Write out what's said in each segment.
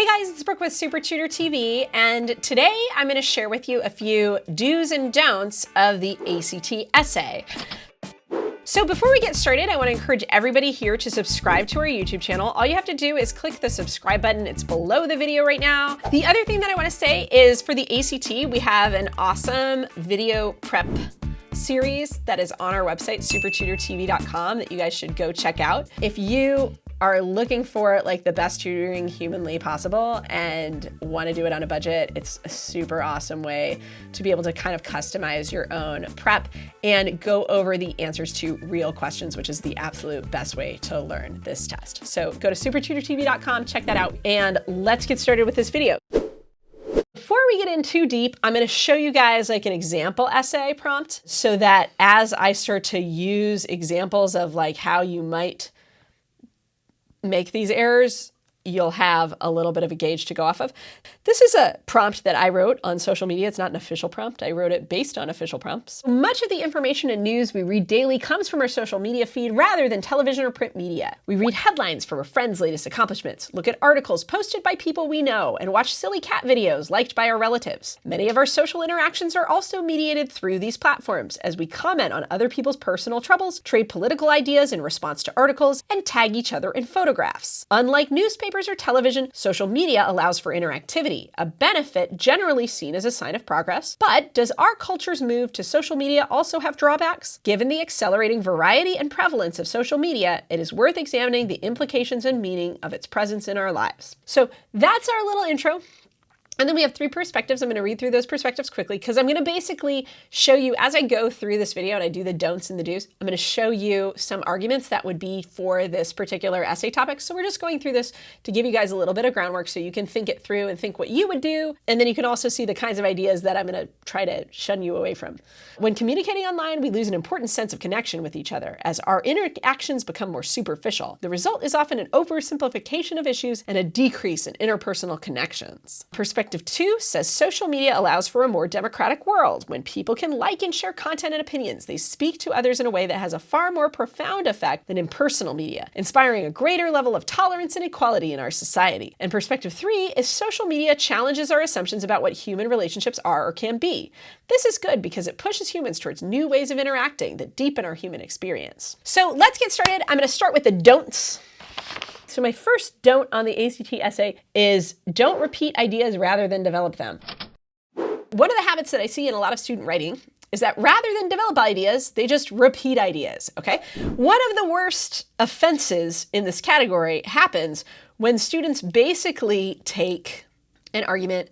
Hey guys, it's Brooke with SupertutorTV, and today I'm going to share with you a few do's and don'ts of the ACT essay. So before we get started, I want to encourage everybody here to subscribe to our YouTube channel. All you have to do is click the subscribe button. It's below the video right now. The other thing that I want to say is for the ACT, we have an awesome video prep series that is on our website, SupertutorTV.com, that you guys should go check out. If you are looking for like the best tutoring humanly possible and want to do it on a budget, it's a super awesome way to be able to kind of customize your own prep and go over the answers to real questions, which is the absolute best way to learn this test. So go to SupertutorTV.com, check that out, and let's get started with this video. Before we get in too deep, I'm going to show you guys like an example essay prompt so that as I start to use examples of like how you might make these errors, you'll have a little bit of a gauge to go off of. This is a prompt that I wrote on social media. It's not an official prompt. I wrote it based on official prompts. Much of the information and news we read daily comes from our social media feed rather than television or print media. We read headlines from a friend's latest accomplishments, look at articles posted by people we know, and watch silly cat videos liked by our relatives. Many of our social interactions are also mediated through these platforms as we comment on other people's personal troubles, trade political ideas in response to articles, and tag each other in photographs. Unlike newspapers or television, social media allows for interactivity, a benefit generally seen as a sign of progress. But does our culture's move to social media also have drawbacks? Given the accelerating variety and prevalence of social media, it is worth examining the implications and meaning of its presence in our lives. So that's our little intro. And then we have three perspectives. I'm going to read through those perspectives quickly because I'm going to basically show you as I go through this video and I do the don'ts and the do's, I'm going to show you some arguments that would be for this particular essay topic. So we're just going through this to give you guys a little bit of groundwork so you can think it through and think what you would do. And then you can also see the kinds of ideas that I'm going to try to shun you away from. When communicating online, we lose an important sense of connection with each other as our interactions become more superficial. The result is often an oversimplification of issues and a decrease in interpersonal connections. Perspective 2 says social media allows for a more democratic world. When people can like and share content and opinions, they speak to others in a way that has a far more profound effect than impersonal media, inspiring a greater level of tolerance and equality in our society. And perspective 3 is social media challenges our assumptions about what human relationships are or can be. This is good because it pushes humans towards new ways of interacting that deepen our human experience. So let's get started. I'm going to start with the don'ts. So my first don't on the ACT essay is don't repeat ideas rather than develop them. One of the habits that I see in a lot of student writing is that rather than develop ideas, they just repeat ideas, okay? One of the worst offenses in this category happens when students basically take an argument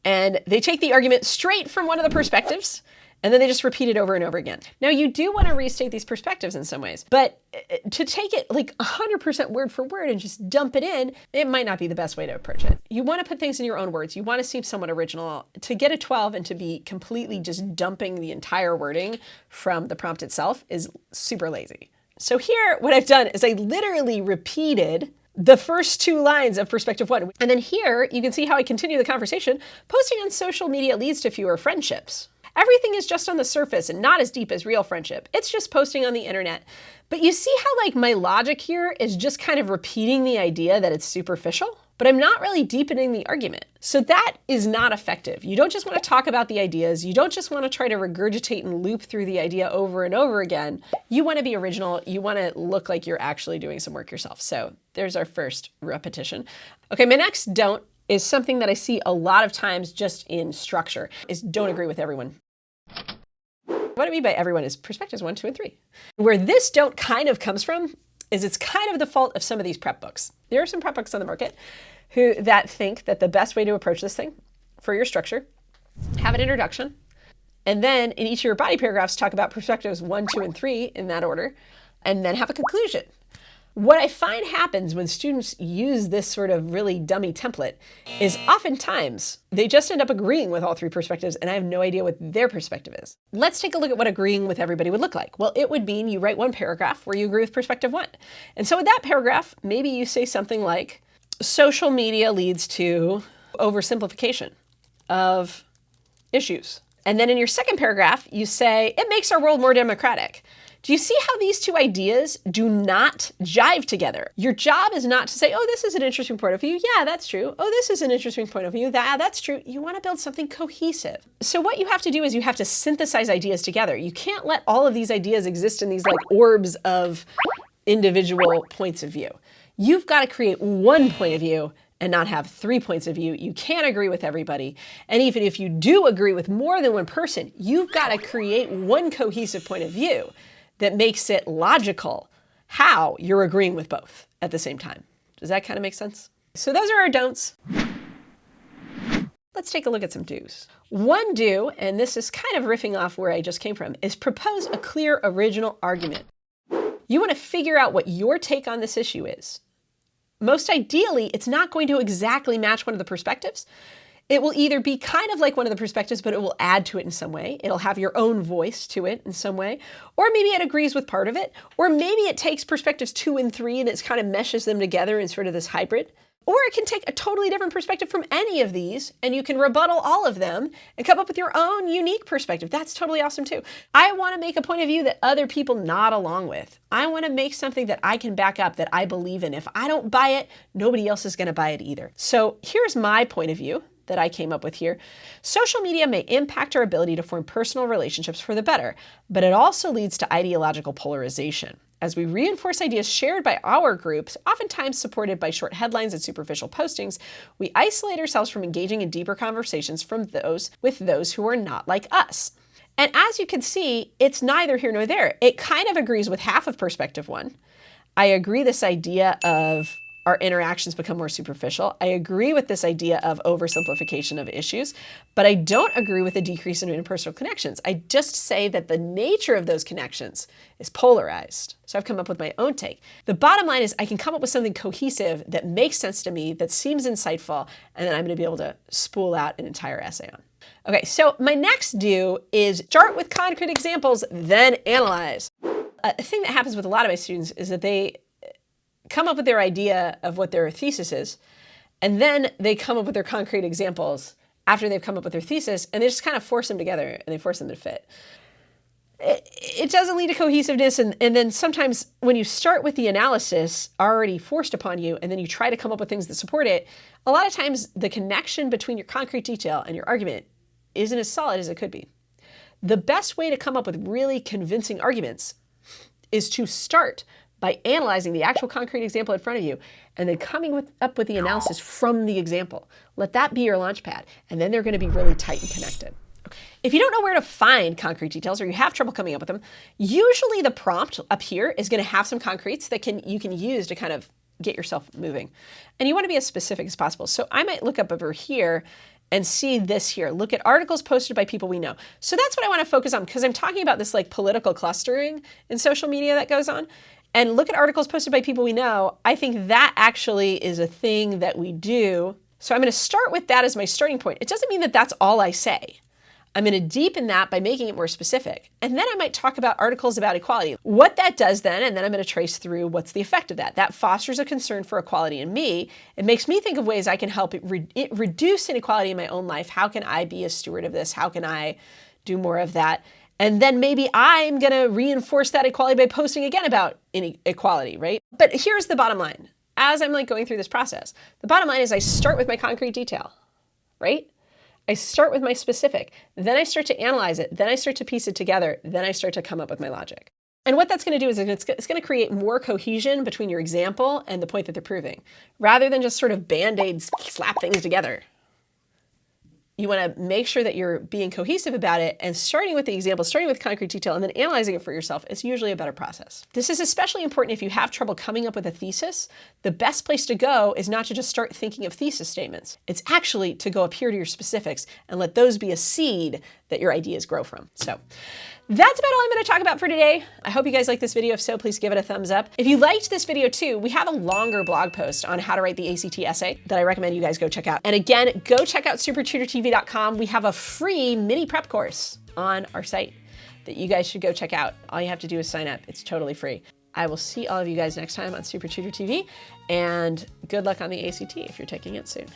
and they take the argument straight from one of the perspectives and then they just repeat it over and over again. Now, you do want to restate these perspectives in some ways, but to take it like 100% word for word and just dump it in, it might not be the best way to approach it. You want to put things in your own words. You want to seem somewhat original. To get a 12 and to be completely just dumping the entire wording from the prompt itself is super lazy. So here, what I've done is I literally repeated the first two lines of perspective 1. And then here, you can see how I continue the conversation. Posting on social media leads to fewer friendships. Everything is just on the surface and not as deep as real friendship. It's just posting on the internet. But you see how like my logic here is just kind of repeating the idea that it's superficial, but I'm not really deepening the argument. So that is not effective. You don't just want to talk about the ideas. You don't just want to try to regurgitate and loop through the idea over and over again. You want to be original. You want to look like you're actually doing some work yourself. So there's our first repetition. Okay, my next don't is something that I see a lot of times just in structure, is don't agree with everyone. What I mean by everyone is perspectives 1, 2, and 3. Where this don't kind of comes from is it's kind of the fault of some of these prep books. There are some prep books on the market that think that the best way to approach this thing for your structure, have an introduction, and then in each of your body paragraphs talk about perspectives 1, 2, and 3 in that order, and then have a conclusion. What I find happens when students use this sort of really dummy template is oftentimes they just end up agreeing with all three perspectives and I have no idea what their perspective is. Let's take a look at what agreeing with everybody would look like. Well, it would mean you write one paragraph where you agree with perspective 1. And so with that paragraph, maybe you say something like, social media leads to oversimplification of issues. And then in your second paragraph, you say, it makes our world more democratic. Do you see how these two ideas do not jive together? Your job is not to say, oh, this is an interesting point of view. Yeah, that's true. Oh, this is an interesting point of view. That's true. You want to build something cohesive. So what you have to do is you have to synthesize ideas together. You can't let all of these ideas exist in these like orbs of individual points of view. You've got to create one point of view and not have 3 points of view. You can't agree with everybody. And even if you do agree with more than one person, you've got to create one cohesive point of view that makes it logical how you're agreeing with both at the same time. Does that kind of make sense? So those are our don'ts. Let's take a look at some do's. One do, and this is kind of riffing off where I just came from, is propose a clear original argument. You want to figure out what your take on this issue is. Most ideally, it's not going to exactly match one of the perspectives. It will either be kind of like one of the perspectives, but it will add to it in some way. It'll have your own voice to it in some way. Or maybe it agrees with part of it. Or maybe it takes perspectives 2 and 3 and it kind of meshes them together in sort of this hybrid. Or it can take a totally different perspective from any of these and you can rebuttal all of them and come up with your own unique perspective. That's totally awesome too. I want to make a point of view that other people nod along with. I want to make something that I can back up, that I believe in. If I don't buy it, nobody else is going to buy it either. So here's my point of view that I came up with here. Social media may impact our ability to form personal relationships for the better, but it also leads to ideological polarization. As we reinforce ideas shared by our groups, oftentimes supported by short headlines and superficial postings, we isolate ourselves from engaging in deeper conversations with those who are not like us. And as you can see, it's neither here nor there. It kind of agrees with half of perspective 1. I agree this idea of our interactions become more superficial. I agree with this idea of oversimplification of issues, but I don't agree with the decrease in interpersonal connections. I just say that the nature of those connections is polarized. So I've come up with my own take. The bottom line is I can come up with something cohesive that makes sense to me, that seems insightful, and then I'm going to be able to spool out an entire essay on. Okay, so my next do is start with concrete examples, then analyze. A thing that happens with a lot of my students is that they come up with their idea of what their thesis is, and then they come up with their concrete examples after they've come up with their thesis, and they just kind of force them together and they force them to fit. It doesn't lead to cohesiveness, and then sometimes when you start with the analysis already forced upon you, and then you try to come up with things that support it, a lot of times the connection between your concrete detail and your argument isn't as solid as it could be. The best way to come up with really convincing arguments is to start by analyzing the actual concrete example in front of you and then coming up with the analysis from the example. Let that be your launch pad, and then they're going to be really tight and connected. If you don't know where to find concrete details or you have trouble coming up with them, usually the prompt up here is going to have some concretes that you can use to kind of get yourself moving. And you want to be as specific as possible. So I might look up over here and see this here. Look at articles posted by people we know. So that's what I want to focus on, because I'm talking about this like political clustering in social media that goes on. And look at articles posted by people we know. I think that actually is a thing that we do. So I'm going to start with that as my starting point. It doesn't mean that that's all I say. I'm going to deepen that by making it more specific. And then I might talk about articles about equality. What that does then, and then I'm going to trace through what's the effect of that. That fosters a concern for equality in me. It makes me think of ways I can help reduce inequality in my own life. How can I be a steward of this? How can I do more of that? And then maybe I'm going to reinforce that equality by posting again about inequality, right? But here's the bottom line. As I'm like going through this process, the bottom line is I start with my concrete detail, right? I start with my specific, then I start to analyze it, then I start to piece it together, then I start to come up with my logic. And what that's going to do is it's going to create more cohesion between your example and the point that they're proving, rather than just sort of band-aids slap things together. You want to make sure that you're being cohesive about it, and starting with the example, starting with concrete detail, and then analyzing it for yourself is usually a better process. This is especially important if you have trouble coming up with a thesis. The best place to go is not to just start thinking of thesis statements. It's actually to go up here to your specifics and let those be a seed that your ideas grow from. So that's about all I'm going to talk about for today. I hope you guys like this video. If so, please give it a thumbs up. If you liked this video too, we have a longer blog post on how to write the ACT essay that I recommend you guys go check out. And again, go check out SupertutorTV.com. We have a free mini prep course on our site that you guys should go check out. All you have to do is sign up. It's totally free. I will see all of you guys next time on SupertutorTV, and good luck on the ACT if you're taking it soon.